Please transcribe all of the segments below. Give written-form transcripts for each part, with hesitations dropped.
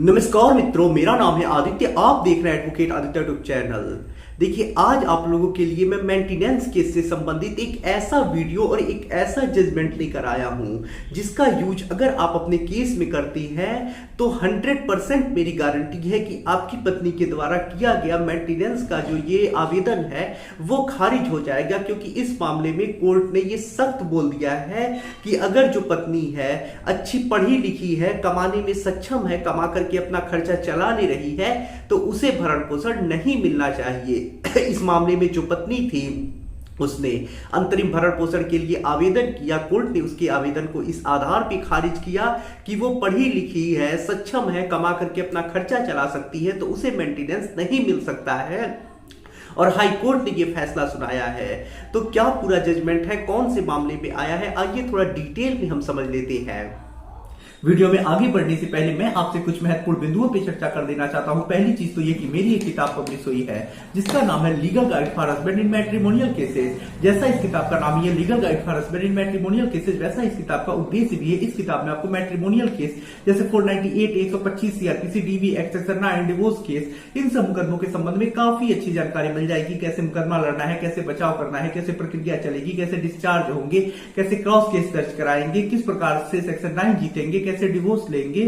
नमस्कार मित्रों, मेरा नाम है आदित्य। आप देख रहे हैं एडवोकेट आदित्य यूट्यूब चैनल। देखिए, आज आप लोगों के लिए मैं मेंटेनेंस केस से संबंधित एक ऐसा वीडियो और एक ऐसा जजमेंट लेकर आया हूं जिसका यूज अगर आप अपने केस में करती हैं तो 100% मेरी गारंटी है कि आपकी पत्नी के द्वारा किया गया मेंटेनेंस का जो ये आवेदन है वो खारिज हो जाएगा, क्योंकि इस मामले में कोर्ट ने ये सख्त बोल दिया है कि अगर जो पत्नी है अच्छी पढ़ी लिखी है, कमाने में सक्षम है, कमा करके अपना खर्चा चला ले रही है, तो उसे भरण पोषण नहीं मिलना चाहिए। इस मामले में जो पत्नी थी उसने अंतरिम भरण पोषण के लिए आवेदन किया। कोर्ट ने उसके आवेदन को इस आधार पर खारिज किया कि वो पढ़ी लिखी है, सक्षम है, कमा करके अपना खर्चा चला सकती है, तो उसे मेंटेनेंस नहीं मिल सकता है। और हाई कोर्ट ने ये फैसला सुनाया है। तो क्या पूरा जजमेंट है, कौन से मामले में आया है, आइए थोड़ा डिटेल में हम समझ लेते हैं। वीडियो में आगे बढ़ने से पहले मैं आपसे कुछ महत्वपूर्ण बिंदुओं पर चर्चा कर देना चाहता हूं। पहली चीज तो ये कि मेरी एक किताब पब्लिश हुई है जिसका नाम है legal guide for husband in matrimonial cases. जैसा इस किताब का नाम है legal guide for husband in matrimonial cases, वैसा इस किताब का उद्देश्य भी है। इस किताब में आपको मैट्रिमोनियल केस जैसे 498, 125 CrPC, DV act section 9 divorce case, इन सब मुकदमों के संबंध में काफी अच्छी जानकारी मिल जाएगी। कैसे मुकदमा लड़ना है, कैसे बचाव करना है, कैसे प्रक्रिया चलेगी, कैसे डिस्चार्ज होंगे, कैसे क्रॉस केस दर्ज कराएंगे, किस प्रकार से सेक्शन 9 जीतेंगे, कैसे डिवोर्स लेंगे,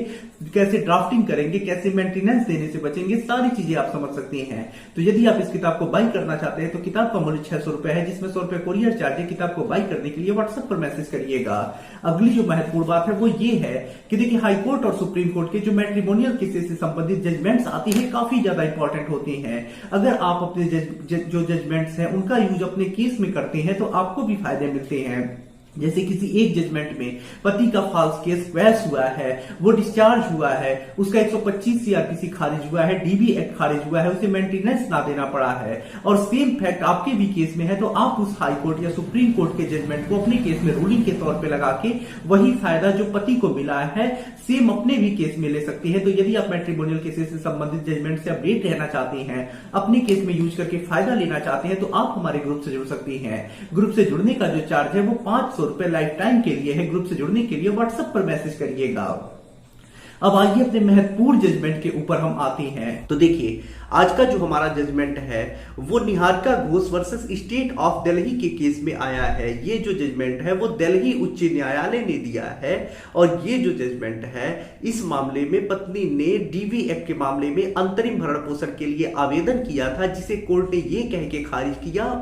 कैसे ड्राफ्टिंग करेंगे, कैसे मेंटेनेंस देने से बचेंगे, सारी चीजें आप समझ सकते हैं। तो यदि आप इस किताब को बाई करना चाहते हैं तो किताब का मूल्य 600 रुपए है, जिसमें 100 रुपए कोरियर चार्ज है। किताब को बाई करने के लिए व्हाट्सएप पर मैसेज करिएगा। अगली जो महत्वपूर्ण बात है वो ये है कि देखिए, हाई कोर्ट और सुप्रीम कोर्ट के जो मैट्रिमोनियल केसेस से संबंधित जजमेंट्स आते हैं काफी ज्यादा इंपॉर्टेंट होते हैं। अगर आप अपने जो जजमेंट्स हैं उनका यूज अपने केस में करते हैं तो आपको भी फायदे मिलते हैं। जैसे किसी एक जजमेंट में पति का फॉल्स केस क्वैश हुआ है, वो डिस्चार्ज हुआ है, उसका 125 सीआरपीसी खारिज हुआ है, डीबी एक्ट खारिज हुआ है, उसे मेंटेनेंस ना देना पड़ा है, और सेम फैक्ट आपके भी केस में है, तो आप उस हाई कोर्ट या सुप्रीम कोर्ट के जजमेंट को अपने केस में रूलिंग के तौर पे लगा के वही फायदा जो पति को मिला है सेम अपने भी केस में ले सकते हैं। तो यदि आप मैट्रिमोनियल केसेस से संबंधित जजमेंट से अपडेट रहना चाहते हैं, अपने केस में यूज करके फायदा लेना चाहते हैं, तो आप हमारे ग्रुप से जुड़ सकते हैं। ग्रुप से जुड़ने का जो चार्ज है वो 500 रुपए लाइफ टाइम के लिए है। ग्रुप से जुड़ने के लिए व्हाट्सएप पर मैसेज करिएगा। अब आइए अपने महत्वपूर्ण जजमेंट के ऊपर हम आते हैं। तो देखिए, आज का जो हमारा जजमेंट है वो Niharika Ghosh versus state of Delhi के केस में आया है। ये जो जजमेंट है वो दिल्ली उच्च न्यायालय ने दिया है, और ये जो जजमेंट है इस मामले में पत्नी ने डीवी एक्ट के मामले में अंतरिम भरण पोषण के लिए आवेदन किया था, जिसे कोर्ट ने ये कह के खारिज किया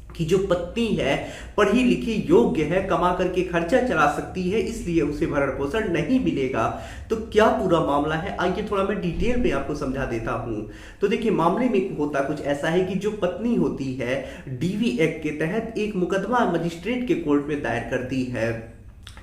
कि जो पत्नी है पढ़ी लिखी, योग्य है, कमा करके खर्चा चला सकती है, इसलिए उसे भरण पोषण नहीं मिलेगा। तो क्या पूरा मामला है, आइए थोड़ा मैं डिटेल में आपको समझा देता हूं। तो देखिए, मामले में होता कुछ ऐसा है कि जो पत्नी होती है डीवी एक्ट के तहत एक मुकदमा मजिस्ट्रेट के कोर्ट में दायर करती है,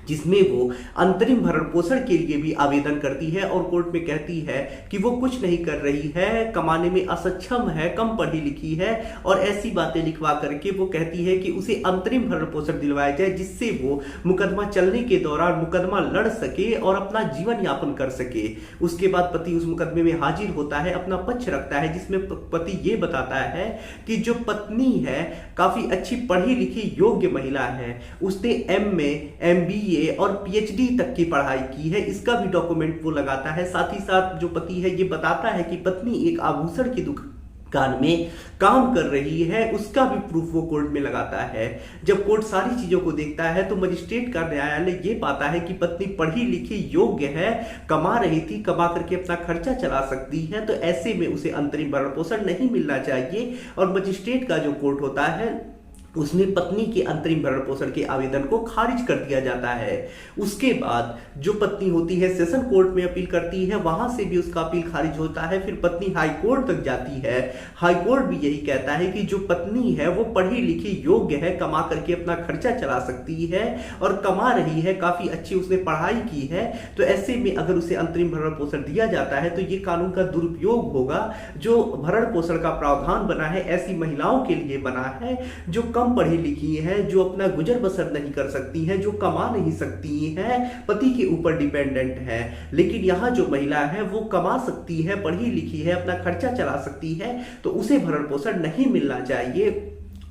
जिसमें वो अंतरिम भरण पोषण के लिए भी आवेदन करती है, और कोर्ट में कहती है कि वो कुछ नहीं कर रही है, कमाने में असक्षम है, कम पढ़ी लिखी है, और ऐसी बातें लिखवा करके वो कहती है कि उसे अंतरिम भरण पोषण दिलवाया जाए, जिससे वो मुकदमा चलने के दौरान मुकदमा लड़ सके और अपना जीवन यापन कर सके। उसके बाद पति उस मुकदमे में हाजिर होता है, अपना पक्ष रखता है, जिसमें पति ये बताता है कि जो पत्नी है काफी अच्छी पढ़ी लिखी योग्य महिला है, उसने MA, MBA और PhD तक की पढ़ाई की है, इसका भी डॉक्यूमेंट वो लगाता है। साथ ही साथ जो पति है ये बताता है कि पत्नी एक आभूषण की दुकान में काम कर रही है, उसका भी प्रूफ वो कोर्ट में लगाता है। जब कोर्ट सारी चीजों को देखता है तो मजिस्ट्रेट का न्यायालय ये पाता है कि पत्नी पढ़ी लिखी योग्य है, कमा रही थी, कमा करके अपना खर्चा चला सकती है, तो ऐसे में उसे अंतरिम भरण पोषण नहीं मिलना चाहिए। और मजिस्ट्रेट का जो कोर्ट होता है उसमें पत्नी के अंतरिम भरण पोषण के आवेदन को खारिज कर दिया जाता है। उसके बाद जो पत्नी होती है सेशन कोर्ट में अपील करती है, वहां से भी उसका अपील खारिज होता है। फिर पत्नी हाई कोर्ट तक जाती है। हाई कोर्ट भी यही कहता है कि जो पत्नी है वो पढ़ी लिखी योग्य है, कमा करके अपना खर्चा चला सकती है, और कमा रही है, काफी अच्छी उसने पढ़ाई की है, तो ऐसे में अगर उसे अंतरिम भरण पोषण दिया जाता है तो ये कानून का दुरुपयोग होगा। जो भरण पोषण का प्रावधान बना है ऐसी महिलाओं के लिए बना है जो कम पढ़ी लिखी हैं, जो अपना गुजर बसर नहीं कर सकती हैं, जो कमा नहीं सकती हैं, पति के ऊपर डिपेंडेंट है। लेकिन यहाँ जो महिला है वो कमा सकती है, पढ़ी लिखी है, अपना खर्चा चला सकती है, तो उसे भरण पोषण नहीं मिलना चाहिए।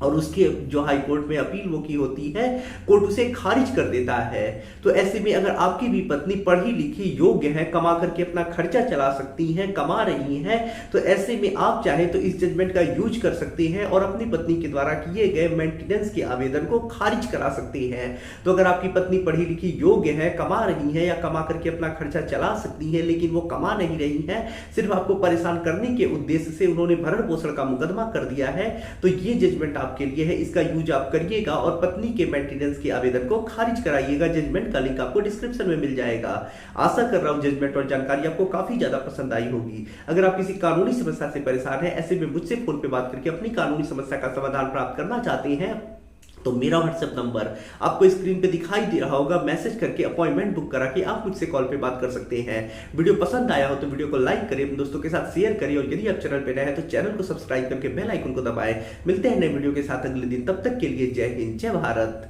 और उसके जो हाई कोर्ट में अपील वो की होती है, कोर्ट उसे खारिज कर देता है। तो ऐसे में अगर आपकी भी पत्नी पढ़ी लिखी योग्य है, कमा करके अपना खर्चा चला सकती हैं, कमा रही हैं, तो ऐसे में आप चाहे तो इस जजमेंट का यूज कर सकते हैं और अपनी पत्नी के द्वारा किए गए मेंटेनेंस के आवेदन को खारिज करा सकते हैं। तो अगर आपकी पत्नी पढ़ी लिखी योग्य है, कमा रही है या कमा करके अपना खर्चा चला सकती है, लेकिन वो कमा नहीं रही है, सिर्फ आपको परेशान करने के उद्देश्य से उन्होंने भरण पोषण का मुकदमा कर दिया है, तो ये जजमेंट आपके लिए है। इसका यूज आप करिएगा और पत्नी के मेंटेनेंस के आवेदन को खारिज कराइएगा। जजमेंट का लिंक आपको डिस्क्रिप्शन में मिल जाएगा। आशा कर रहा हूं जजमेंट और जानकारी आपको काफी ज्यादा पसंद आई होगी। अगर आप किसी कानूनी समस्या से परेशान हैं, ऐसे में मुझसे फोन पे बात करके अपनी कानूनी समस्या का समाधान प्राप्त करना चाहते हैं, तो मेरा व्हाट्सएप नंबर आपको स्क्रीन पे दिखाई दे रहा होगा। मैसेज करके अपॉइंटमेंट बुक करा के आप मुझसे कॉल पे बात कर सकते हैं। वीडियो पसंद आया हो तो वीडियो को लाइक करें, अपने दोस्तों के साथ शेयर करें और यदि आप चैनल पे नए हैं तो चैनल को सब्सक्राइब करके बेल आइकन को दबाएं। मिलते हैं नए वीडियो के साथ अगले दिन, तब तक के लिए जय हिंद, जय भारत।